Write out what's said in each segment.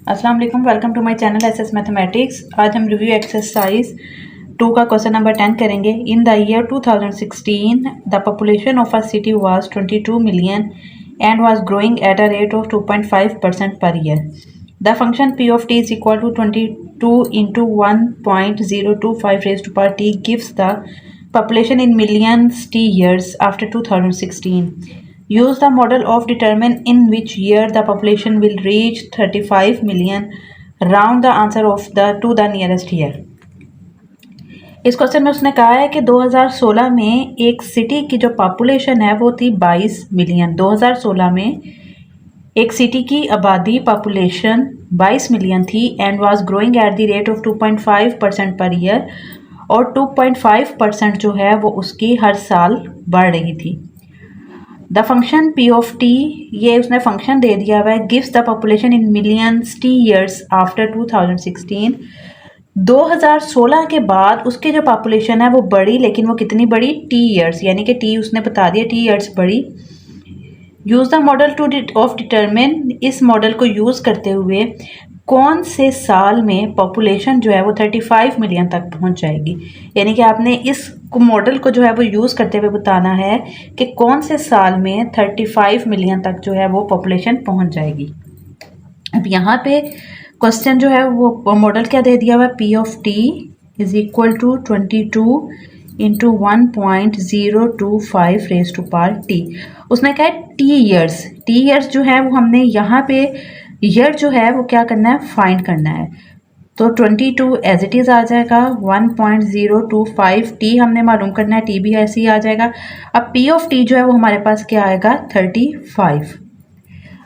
अस्सलाम वालेकुम, welcome to my channel SS mathematics. आज हम रिव्यू एक्सरसाइज 2 का क्वेश्चन नंबर 10 करेंगे। In the year 2016 the population of a city was 22 million and was growing at a rate of 2.5% per year. The function p of t is equal to 22 into 1.025 raised to power t gives the population in millions t years after 2016. Use the model of determine in which year the population will reach 35 million. Round the answer of the to the nearest year. इस question में उसने कहा है कि 2016 में एक city की जो पॉपुलेशन है वो थी 22 मिलियन। 2016 में एक सिटी की आबादी पॉपुलेशन 22 मिलियन थी and was growing at the rate of 2.5% per year, और 2.5% जो है वो उसकी हर साल बढ़ रही थी। The function p of t, ये उसने फंक्शन दे दिया हुआ है, gives the population in millions t years after 2016। 2016 के बाद उसकी जो पॉपुलेशन है वो बढ़ी, लेकिन वो कितनी बढ़ी? t ईयर्स, यानी कि t उसने बता दिया t ईयर्स बढ़ी। Use the model two of determine, इस मॉडल को यूज़ करते हुए कौन से साल में पॉपुलेशन जो है वो 35 मिलियन तक पहुंच जाएगी। यानी कि आपने इस मॉडल को जो है वो यूज़ करते हुए बताना है कि कौन से साल में 35 मिलियन तक जो है वो पॉपुलेशन पहुंच जाएगी। अब यहाँ पे क्वेश्चन जो है वो मॉडल क्या दे दिया हुआ है, p of t is equal to 22 into 1.025 raise to power t। उसने कहा है t ईयर्स जो है वो हमने यहाँ पे ईयर जो है वो क्या करना है, फाइंड करना है। तो 22 एज इट इज़ आ जाएगा, 1.025 t हमने मालूम करना है, t भी ऐसे ही आ जाएगा। अब p ऑफ t जो है वो हमारे पास क्या आएगा, 35।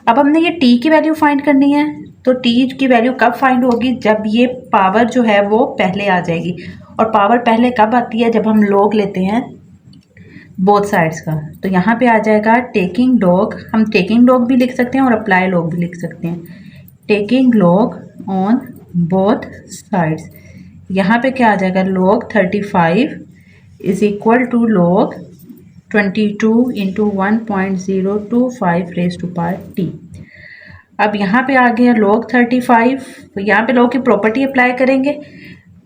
अब हमने ये t की वैल्यू फाइंड करनी है, तो t की वैल्यू कब फाइंड होगी, जब ये पावर जो है वो पहले आ जाएगी। और पावर पहले कब आती है, जब हम लॉग लेते हैं बोथ साइड्स का। तो यहाँ पे आ जाएगा टेकिंग लॉग, हम टेकिंग लॉग भी लिख सकते हैं और अप्लाई लॉग भी लिख सकते हैं। Taking log on both sides, यहाँ पे क्या आ जाएगा, log 35 is equal to log 22 into 1.025 raise to power t। अब यहाँ पे आ गया लॉग 35, तो यहाँ पे लॉग की प्रॉपर्टी अप्लाई करेंगे,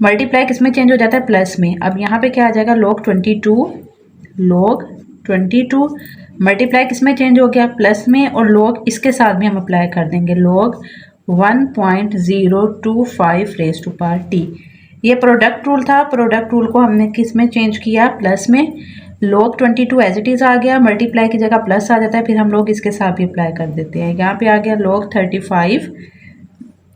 मल्टीप्लाई किस में चेंज हो जाता है, प्लस में। अब यहाँ पे क्या आ जाएगा, लॉग 22 मल्टीप्लाई किस में चेंज हो गया, प्लस में, और लॉग इसके साथ भी हम अप्लाई कर देंगे, log 1.025 raise to power t। ये प्रोडक्ट रूल था, प्रोडक्ट रूल को हमने किस में चेंज किया, प्लस में। लॉग 22 एज इट इज़ आ गया, मल्टीप्लाई की जगह प्लस आ जाता है, फिर हम लोग इसके साथ भी अप्लाई कर देते हैं। यहाँ पे आ गया log 35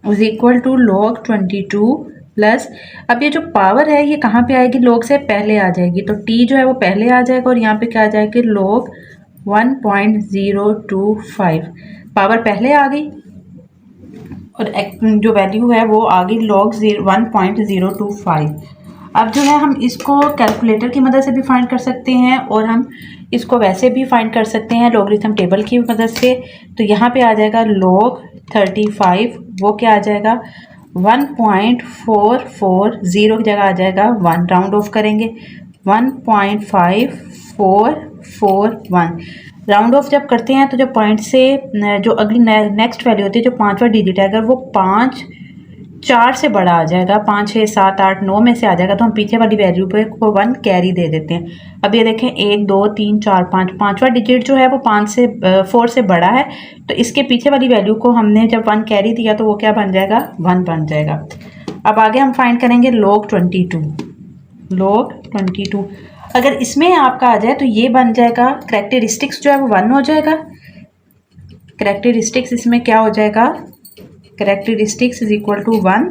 is equal to log 22 plus, अब ये जो पावर है ये कहाँ पे आएगी, लॉग से पहले आ जाएगी, तो t जो है वो पहले आ जाएगा, और यहाँ पे क्या आ जाएगी, लॉग 1.025, पावर पहले आ गई और जो वैल्यू है वो आ गई लॉग 1.025। अब जो है हम इसको कैलकुलेटर की मदद से भी फाइंड कर सकते हैं, और हम इसको वैसे भी फाइंड कर सकते हैं लोगरिथम टेबल की मदद से। तो यहाँ पे आ जाएगा लॉग 35, वो क्या आ जाएगा, 1.440 की जगह आ जाएगा 1, राउंड ऑफ करेंगे, 1.5441। राउंड ऑफ जब करते हैं तो जो पॉइंट से जो अगली नेक्स्ट वैल्यू होती है, जो 5वां डिजिट है, अगर वो 4 से बड़ा आ जाएगा, 5, 6, 7, 8, 9 में से आ जाएगा, तो हम पीछे वाली वैल्यू पे को 1 कैरी दे देते हैं। अब ये देखें 1, 2, 3, 4, 5, 5वां डिजिट जो है वो 4 से बड़ा है, तो इसके पीछे वाली वैल्यू को हमने जब 1 कैरी दिया तो वो क्या बन जाएगा, 1 बन जाएगा। अब आगे हम फाइंड करेंगे लॉग 22। अगर इसमें आपका आ जाए तो ये बन जाएगा, करेक्टरिस्टिक्स जो है वो 1 हो जाएगा। करेक्टरिस्टिक्स इसमें क्या हो जाएगा, करेक्टरिस्टिक्स इज इक्वल टू 1,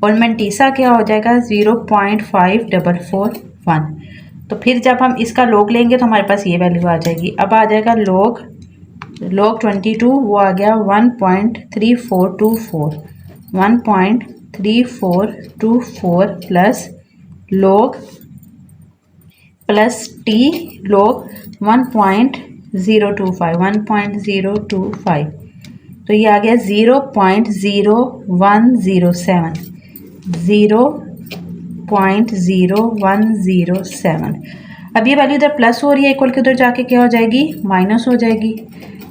और मेंटीसा क्या हो जाएगा, 0.5441। तो फिर जब हम इसका लॉग लेंगे तो हमारे पास ये वैल्यू आ जाएगी। अब आ जाएगा लॉग 22, वो आ गया 1.3424 plus log plus t log 1.025, तो ये आ गया 0.0107। अब ये वैल्यू इधर प्लस हो रही है, इक्वल के उधर जाके क्या हो जाएगी, माइनस हो जाएगी,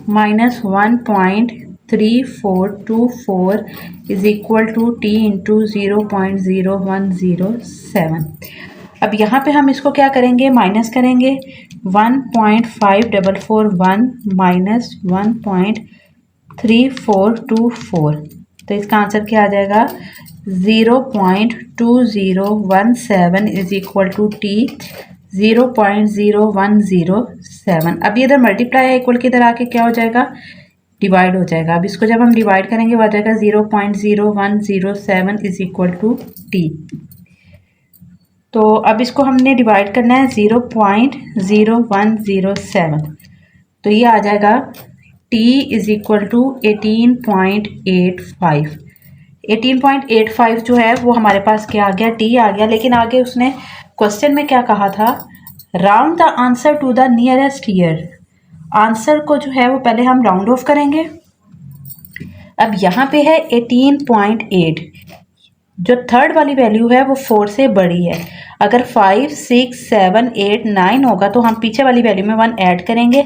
-1.025 3424 is equal to T into 0.0107। अब यहाँ पे हम इसको क्या करेंगे, माइनस करेंगे। 1.5441 माइनस 1.3424, तो इसका आंसर क्या आ जाएगा, 0.2017 इज इक्वल टू टी 0.0107। अब ये इधर मल्टीप्लाई है, इक्वल की इधर आके क्या हो जाएगा, डिवाइड हो जाएगा। अब इसको जब हम डिवाइड करेंगे वो आ जाएगा 0.0107 इज इक्वल टू टी। तो अब इसको हमने डिवाइड करना है 0.0107, तो ये आ जाएगा t इज इक्वल टू 18.85। 18.85 जो है वो हमारे पास क्या आ गया, t आ गया। लेकिन आगे उसने क्वेश्चन में क्या कहा था, round the answer to the nearest year. Answer को जो है वो पहले हम राउंड ऑफ करेंगे। अब यहाँ पे है 18.8, जो थर्ड वाली वैल्यू है वो 4 से बड़ी है। अगर 5, 6, 7, 8, 9 होगा तो हम पीछे वाली वैल्यू में 1 ऐड करेंगे।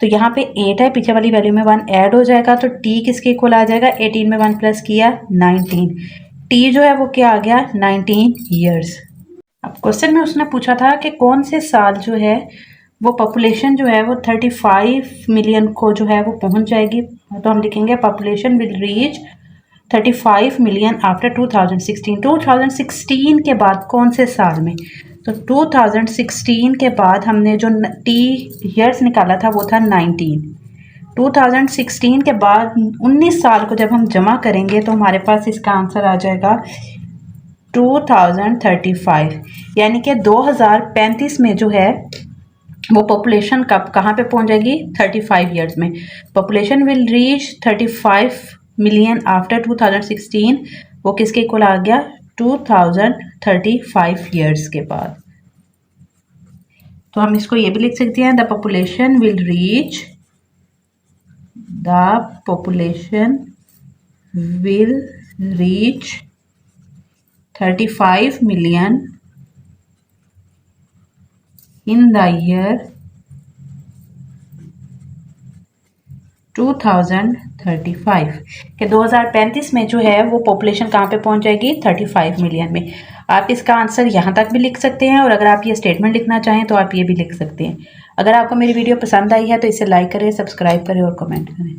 तो यहाँ पे 8 है, पीछे वाली वैल्यू में 1 ऐड हो जाएगा, तो t किसके इक्वल आ जाएगा, 18 में 1 प्लस किया 19। t जो है वो क्या आ गया, 19 ईयर्स। अब क्वेश्चन में उसने पूछा था कि कौन से साल जो है वो पॉपुलेशन जो है वो 35 मिलियन को जो है वो पहुंच जाएगी। तो हम लिखेंगे population will reach 35 million after 2016। 2016 के बाद कौन से साल में, तो 2016 के बाद हमने जो टी ईयर्स निकाला था वो था 19। 2016 के बाद 19 साल को जब हम जमा करेंगे तो हमारे पास इसका आंसर आ जाएगा 2035, यानी कि 2035 में जो है वो पॉपुलेशन कब कहाँ पे पहुंच जाएगी, 35 ईयर्स में। Population will reach 35 million after 2016, वो किसके इक्वल आ गया, 2035 ईयर्स के बाद। तो हम इसको ये भी लिख सकते हैं, the population will reach 35 million in the year 2035 के 2035 में जो है वो पॉपुलेशन कहाँ पे पहुंच जाएगी, 35 मिलियन में। आप इसका आंसर यहाँ तक भी लिख सकते हैं, और अगर आप ये स्टेटमेंट लिखना चाहें तो आप ये भी लिख सकते हैं। अगर आपको मेरी वीडियो पसंद आई है तो इसे लाइक करें, सब्सक्राइब करें और कमेंट करें।